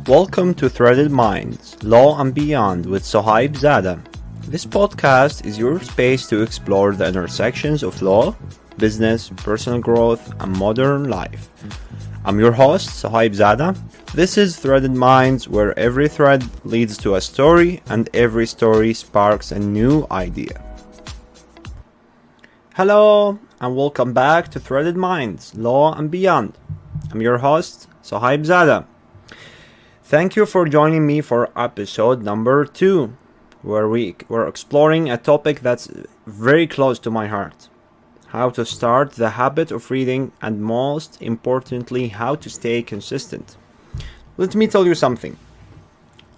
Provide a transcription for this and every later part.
Welcome to Threaded Minds, Law and Beyond with Suhaib Zada. This podcast is your space to explore the intersections of law, business, personal growth, and modern life. I'm your host, Suhaib Zada. This is Threaded Minds, where every thread leads to a story and every story sparks a new idea. Hello, and welcome back to Threaded Minds, Law and Beyond. I'm your host, Suhaib Zada. Thank you for joining me for episode number 2, where we're exploring a topic that's very close to my heart. How to start the habit of reading, and most importantly, how to stay consistent. Let me tell you something.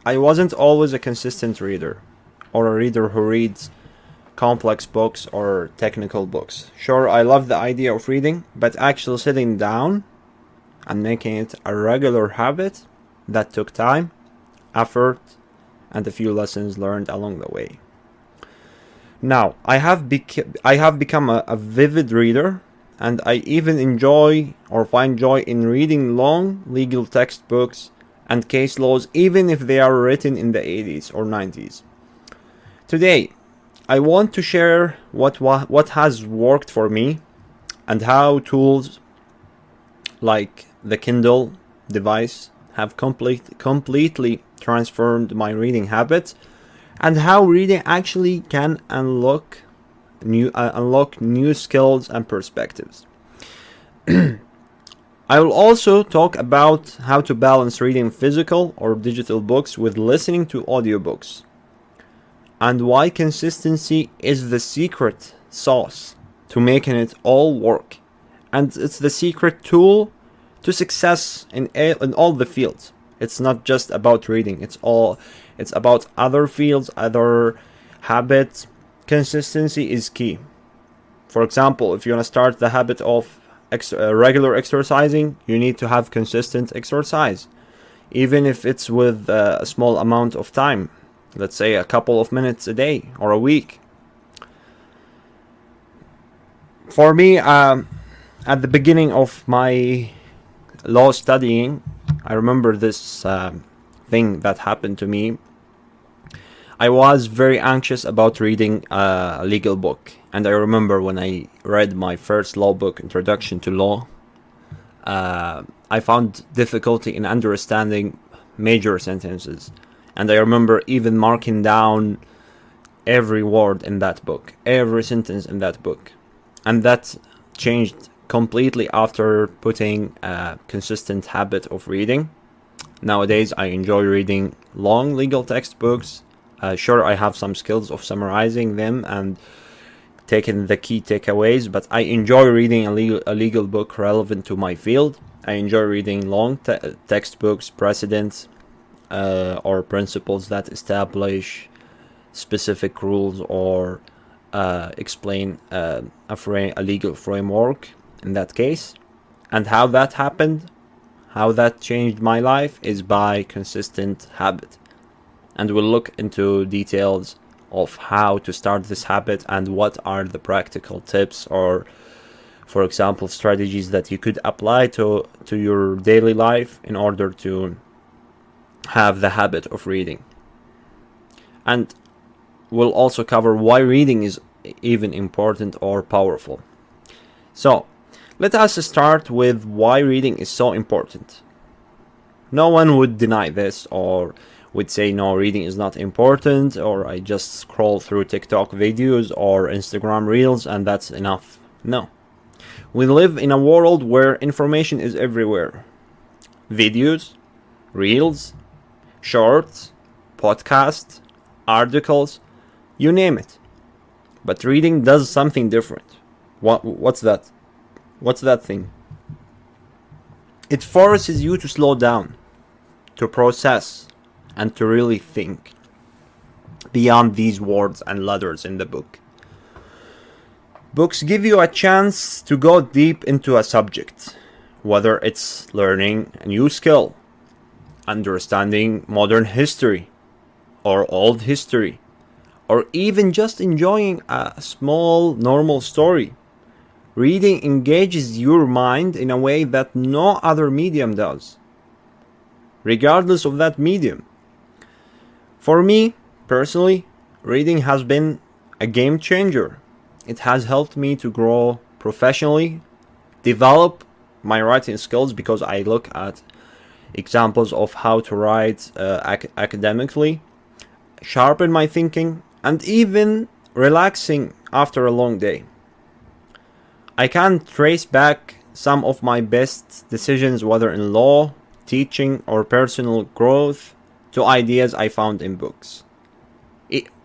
I wasn't always a consistent reader, or a reader who reads complex books or technical books. Sure, I love the idea of reading, but actually sitting down and making it a regular habit, that took time, effort, and a few lessons learned along the way. Now, I have become a vivid reader, and I even enjoy or find joy in reading long legal textbooks and case laws, even if they are written in the 80s or 90s. Today, I want to share what has worked for me and how tools like the Kindle device have completely transformed my reading habits, and how reading actually can unlock new skills and perspectives. I will also talk about how to balance reading physical or digital books with listening to audiobooks, and why consistency is the secret sauce to making it all work, and it's the secret tool to success in all the fields. It's not just about reading, it's about other fields, other habits. Consistency is key. For example, if you want to start the habit of regular exercising, you need to have consistent exercise, even if it's with a small amount of time, let's say a couple of minutes a day or a week. For me, at the beginning of my law studying, I remember this thing that happened to me. I was very anxious about reading a legal book, and I remember when I read my first law book, Introduction to Law, I found difficulty in understanding major sentences, and I remember even marking down every word in that book, every sentence in that book, and that changed completely after putting a consistent habit of reading. Nowadays, I enjoy reading long legal textbooks. Sure, I have some skills of summarizing them and taking the key takeaways, but I enjoy reading a legal book relevant to my field. I enjoy reading long textbooks, precedents, or principles that establish specific rules or explain a legal framework in that case. And how that happened, how that changed my life, is by consistent habit. And we'll look into details of how to start this habit and what are the practical tips or, for example, strategies that you could apply to your daily life in order to have the habit of reading. And we'll also cover why reading is even important or powerful. So, let us start with why reading is so important. No one would deny this or would say, no, reading is not important, or I just scroll through TikTok videos or Instagram reels and that's enough. No. We live in a world where information is everywhere. Videos, reels, shorts, podcasts, articles, you name it. But reading does something different. What's that? What's that thing? It forces you to slow down, to process, and to really think beyond these words and letters in the book. Books give you a chance to go deep into a subject, whether it's learning a new skill, understanding modern history or old history, or even just enjoying a small normal story. Reading engages your mind in a way that no other medium does. regardless of that medium. For me, personally, reading has been a game changer. It has helped me to grow professionally, develop my writing skills because I look at examples of how to write academically, sharpen my thinking, and even relaxing after a long day. I can trace back some of my best decisions, whether in law, teaching, or personal growth, to ideas I found in books.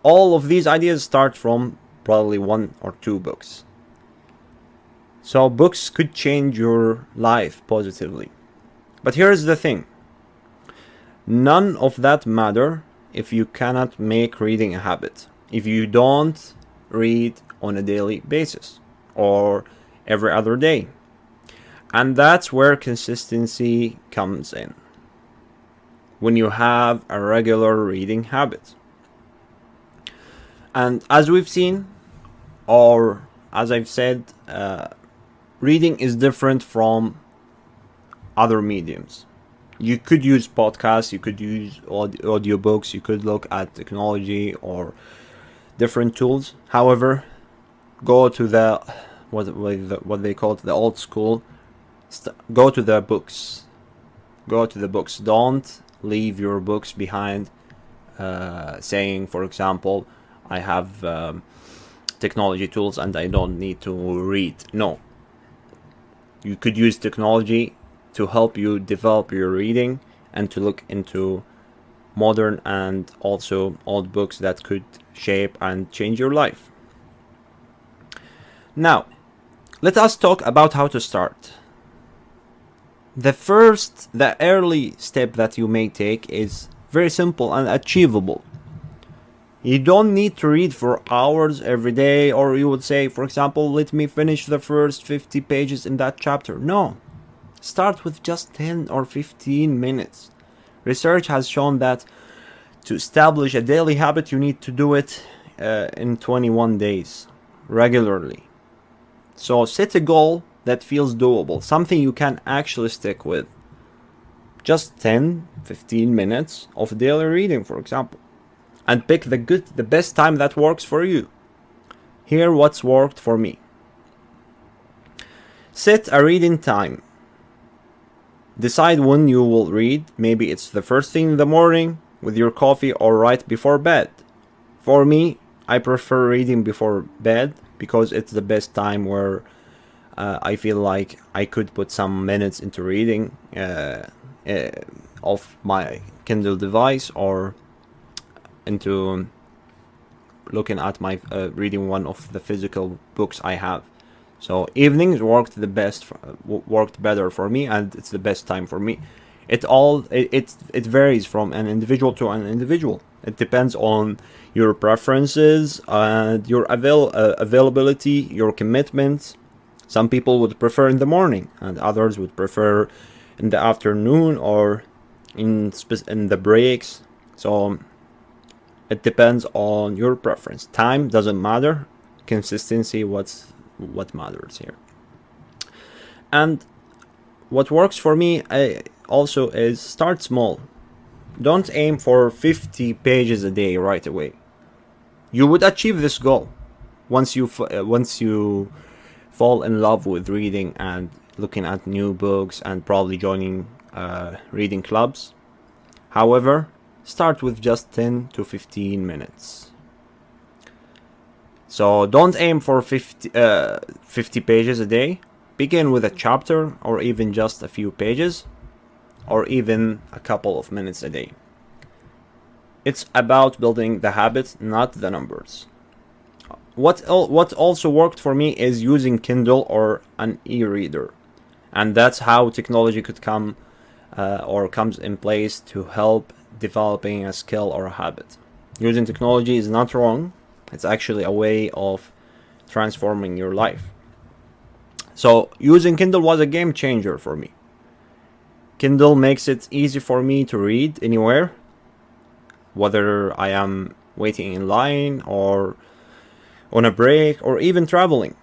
All of these ideas start from probably one or two books. So books could change your life positively. But here's the thing. None of that matter if you cannot make reading a habit. If you don't read on a daily basis or every other day. And that's where consistency comes in. When you have a regular reading habit. And as we've seen, or as I've said, reading is different from other mediums. You could use podcasts, you could use audiobooks, you could look at technology or different tools. However, go to the what they call it, the old school. Go to the books. Go to the books. Don't leave your books behind. Saying, for example, I have technology tools and I don't need to read. No. You could use technology to help you develop your reading and to look into modern and also old books that could shape and change your life. Now, let us talk about how to start. The early step that you may take is very simple and achievable. You don't need to read for hours every day, or you would say, for example, let me finish the first 50 pages in that chapter. No. Start with just 10 or 15 minutes. Research has shown that to establish a daily habit, you need to do it in 21 days, regularly. So set a goal that feels doable, something you can actually stick with. Just 10-15 minutes of daily reading, for example. And pick the best time that works for you. Here what's worked for me. Set a reading time. Decide when you will read. Maybe it's the first thing in the morning with your coffee or right before bed. For me, I prefer reading before bed because it's the best time where I feel like I could put some minutes into reading of my Kindle device or into looking at my reading one of the physical books I have. So evenings worked better for me, and it's the best time for me. It varies from an individual to an individual. It depends on your preferences and your availability, your commitments. Some people would prefer in the morning, and others would prefer in the afternoon or in the breaks. So it depends on your preference. Time doesn't matter. Consistency, what matters here. And what works for me also is start small. Don't aim for 50 pages a day right away. You would achieve this goal once you fall in love with reading and looking at new books and probably joining reading clubs. However, start with just 10 to 15 minutes. So don't aim for 50 pages a day. Begin with a chapter or even just a few pages or even a couple of minutes a day. It's about building the habit, not the numbers. What also worked for me is using Kindle or an e-reader. And that's how technology could come or comes in place to help developing a skill or a habit. Using technology is not wrong. It's actually a way of transforming your life. So using Kindle was a game changer for me. Kindle makes it easy for me to read anywhere, whether I am waiting in line or on a break or even traveling.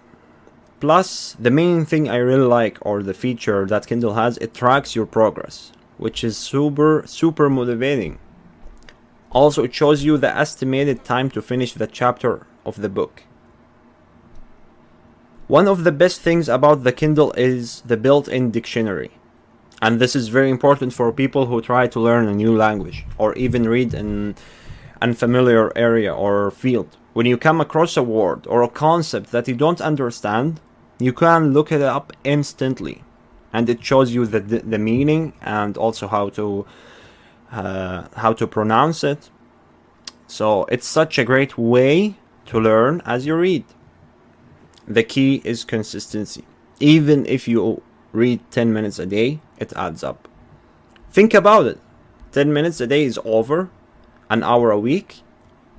Plus, the main thing I really like, or the feature that Kindle has, it tracks your progress. which is super motivating. Also, it shows you the estimated time to finish the chapter of the book. One of the best things about the Kindle is the built-in dictionary. And this is very important for people who try to learn a new language or even read an unfamiliar area or field. When you come across a word or a concept that you don't understand, you can look it up instantly. And it shows you the meaning and also how to pronounce it. So it's such a great way to learn as you read. The key is consistency. Even if you read 10 minutes a day, it adds up. Think about it. 10 minutes a day is over an hour a week,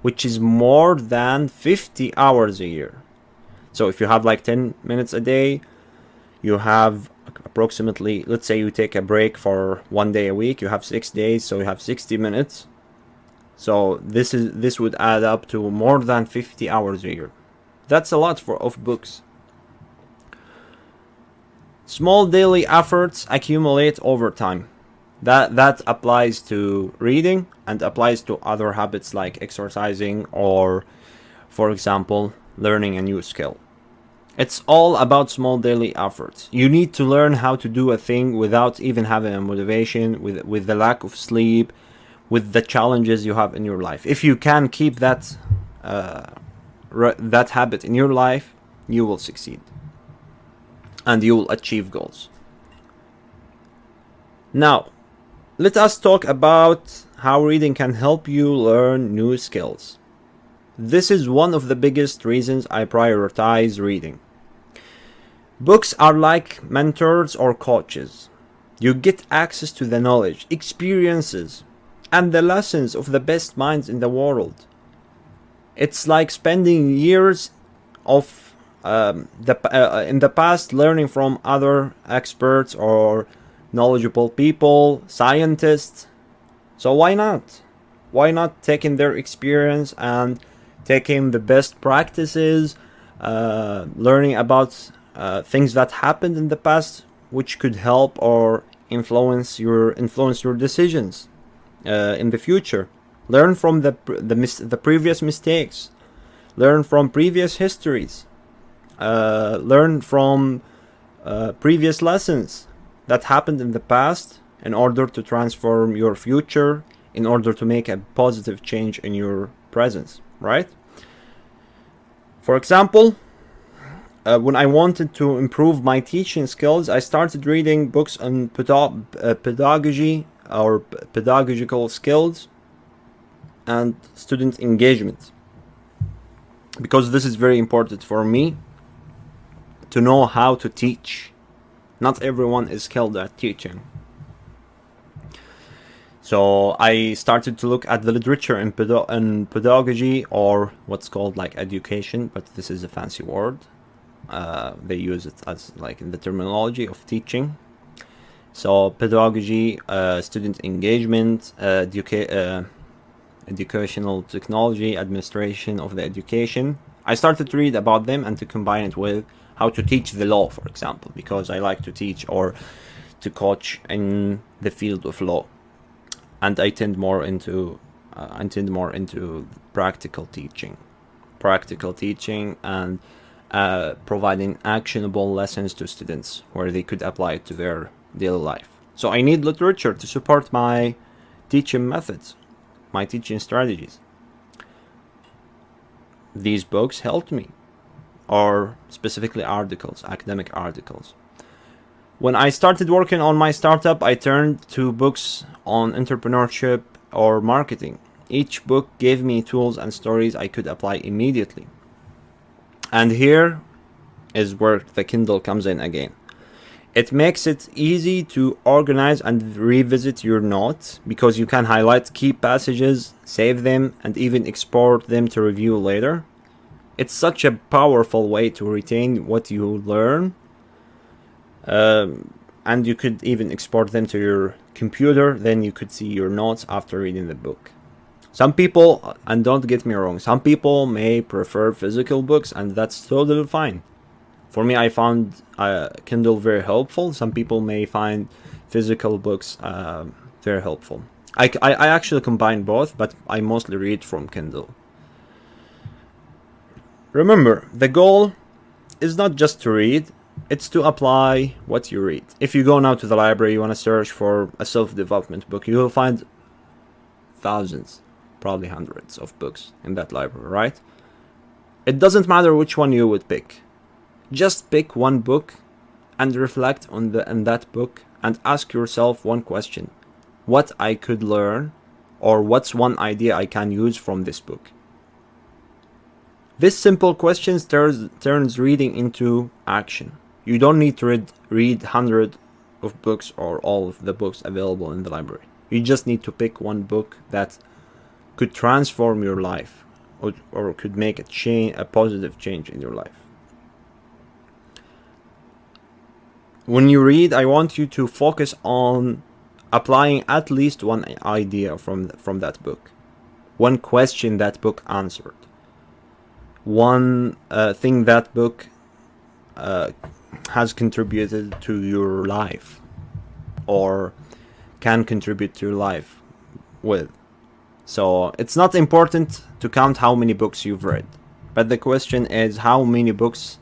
which is more than 50 hours a year. So if you have like 10 minutes a day, you have approximately, let's say you take a break for 1 day a week, you have 6 days, so you have 60 minutes. So this would add up to more than 50 hours a year. That's a lot of books. Small daily efforts accumulate over time. That applies to reading and applies to other habits like exercising or, for example, learning a new skill. It's all about small daily efforts. You need to learn how to do a thing without even having a motivation, with the lack of sleep, with the challenges you have in your life. If you can keep that habit in your life, you will succeed and you will achieve goals. Now, let us talk about how reading can help you learn new skills. This is one of the biggest reasons I prioritize reading. Books are like mentors or coaches. You get access to the knowledge, experiences, and the lessons of the best minds in the world. It's like spending years of in the past learning from other experts or knowledgeable people, scientists. So why not? Why not taking their experience and taking the best practices, learning about things that happened in the past, which could help or influence your decisions in the future. Learn from the previous mistakes. Learn from previous histories. Learn from previous lessons that happened in the past in order to transform your future, in order to make a positive change in your presence, right? For example, when I wanted to improve my teaching skills, I started reading books on pedagogy or pedagogical skills and student engagement, because this is very important for me to know how to teach. Not everyone is skilled at teaching. So I started to look at the literature in pedagogy, or what's called like education, but this is a fancy word. They use it as like in the terminology of teaching. So pedagogy, student engagement, educational technology, administration of the education. I started to read about them and to combine it with how to teach the law, for example, because I like to teach or to coach in the field of law, and I tend more into practical teaching and providing actionable lessons to students where they could apply it to their daily life. So I need literature to support my teaching methods, my teaching strategies. These books helped me, or specifically articles, academic articles. When I started working on my startup, I turned to books on entrepreneurship or marketing. Each book gave me tools and stories I could apply immediately. And here is where the Kindle comes in again. It makes it easy to organize and revisit your notes, because you can highlight key passages, save them, and even export them to review later. It's such a powerful way to retain what you learn. And you could even export them to your computer. Then you could see your notes after reading the book. Some people, and don't get me wrong, some people may prefer physical books, and that's totally fine. For me, I found Kindle very helpful. Some people may find physical books, very helpful. I actually combine both, but I mostly read from Kindle. Remember, the goal is not just to read, it's to apply what you read. If you go now to the library, you want to search for a self-development book, you will find thousands, probably hundreds of books in that library, right? It doesn't matter which one you would pick. Just pick one book and reflect on that book and ask yourself one question. What I could learn, or what's one idea I can use from this book? This simple question turns reading into action. You don't need to read hundreds of books or all of the books available in the library. You just need to pick one book that could transform your life or could make a positive change in your life. When you read, I want you to focus on applying at least one idea from that book, one question that book answered, one thing that book has contributed to your life or can contribute to your life with. So it's not important to count how many books you've read, but the question is how many books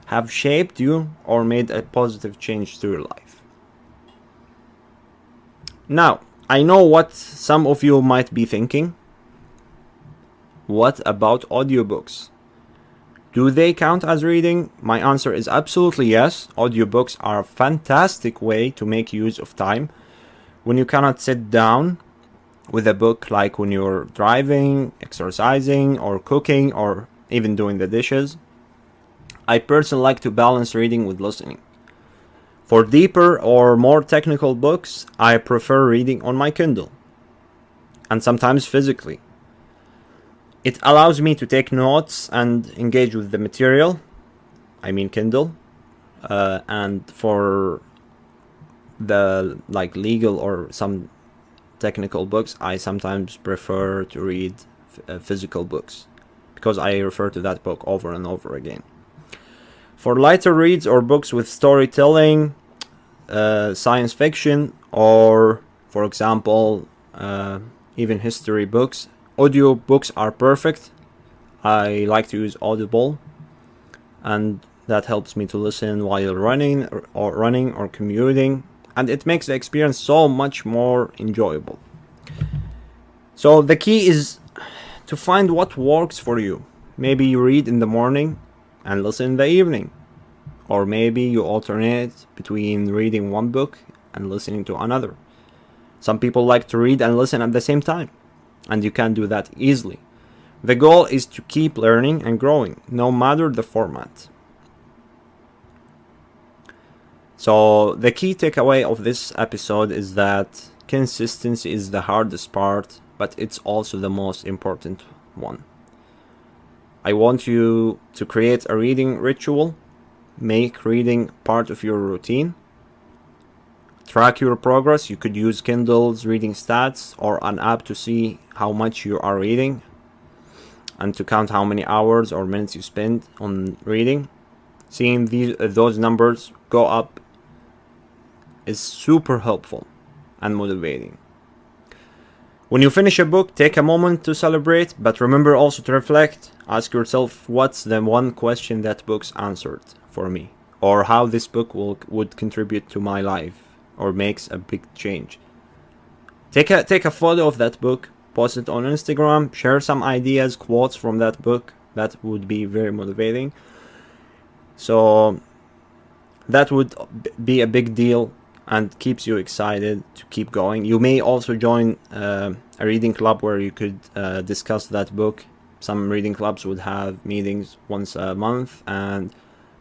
have shaped you or made a positive change to your life. Now, I know what some of you might be thinking. What about audiobooks? Do they count as reading? My answer is absolutely yes. Audiobooks are a fantastic way to make use of time when you cannot sit down with a book, like when you're driving, exercising, or cooking, or even doing the dishes. I personally like to balance reading with listening. For deeper or more technical books, I prefer reading on my Kindle, and sometimes physically. It allows me to take notes and engage with the material, I mean Kindle, and for the legal or some technical books, I sometimes prefer to read physical books because I refer to that book over and over again. For lighter reads or books with storytelling, science fiction, or for example even history books, audio books are perfect. I like to use Audible, and that helps me to listen while running or commuting, and it makes the experience so much more enjoyable. So the key is to find what works for you. Maybe you read in the morning and listen in the evening, or maybe you alternate between reading one book and listening to another. Some people like to read and listen at the same time, and you can do that easily. The goal is to keep learning and growing, no matter the format. So the key takeaway of this episode is that consistency is the hardest part, but it's also the most important one. I want you to create a reading ritual. Make reading part of your routine. Track your progress. You could use Kindle's reading stats or an app to see how much you are reading and to count how many hours or minutes you spend on reading. Seeing those numbers go up is super helpful and motivating. When you finish a book, take a moment to celebrate, but remember also to reflect. Ask yourself, what's the one question that book's answered for me, or how this book would contribute to my life or makes a big change. Take a photo of that book, post it on Instagram, share some ideas, quotes from that book. That would be very motivating. So that would be a big deal and keeps you excited to keep going. You may also join a reading club where you could discuss that book. Some reading clubs would have meetings once a month, and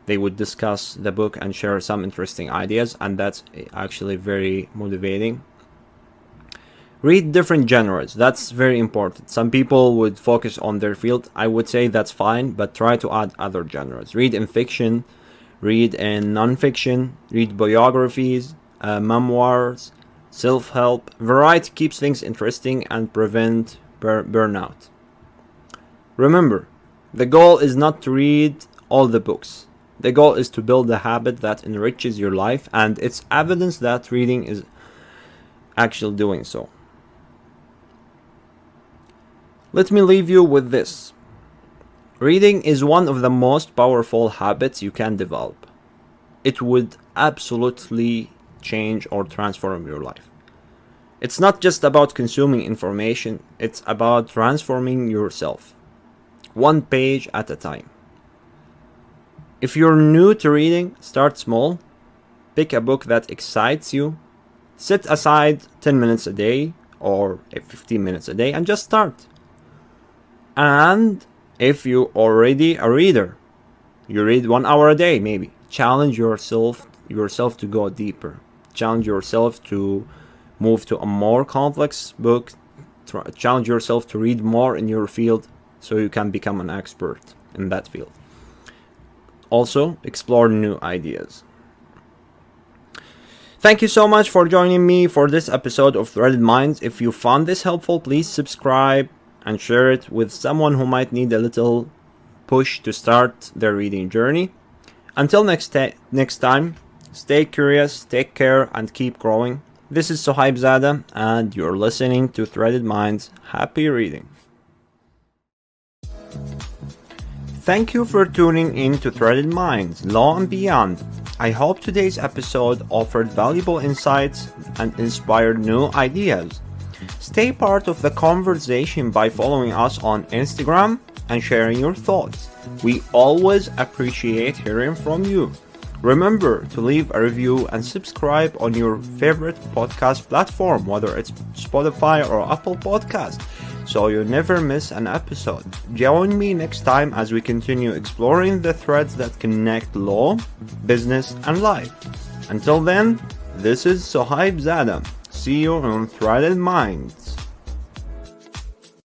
they would discuss the book and share some interesting ideas, and that's actually very motivating. Read different genres. That's very important. Some people would focus on their field. I would say that's fine, but try to add other genres. Read in fiction, read in non-fiction, read biographies, memoirs, self-help. Variety keeps things interesting and prevent burnout. Remember, the goal is not to read all the books, The goal is to build a habit that enriches your life, and it's evidence that reading is actually doing so. Let me leave you with this. Reading is one of the most powerful habits you can develop. It would absolutely change or transform your life. It's not just about consuming information, it's about transforming yourself, one page at a time. If you're new to reading, start small. Pick a book that excites you. Set aside 10 minutes a day or 15 minutes a day and just start. And if you're already a reader, you read 1 hour a day maybe. Challenge yourself to go deeper. Challenge yourself to move to a more complex book. Challenge yourself to read more in your field so you can become an expert in that field. Also, explore new ideas. Thank you so much for joining me for this episode of Threaded Minds. If you found this helpful, please subscribe and share it with someone who might need a little push to start their reading journey. Until next time, stay curious, take care, and keep growing. This is Suhaib Zada, and you're listening to Threaded Minds. Happy reading. Thank you for tuning in to Threaded Minds, Law and Beyond. I hope today's episode offered valuable insights and inspired new ideas. Stay part of the conversation by following us on Instagram and sharing your thoughts. We always appreciate hearing from you. Remember to leave a review and subscribe on your favorite podcast platform, whether it's Spotify or Apple Podcast, so you never miss an episode. Join me next time as we continue exploring the threads that connect law, business, and life. Until then, this is Suhaib Zada. See you on Threaded Minds.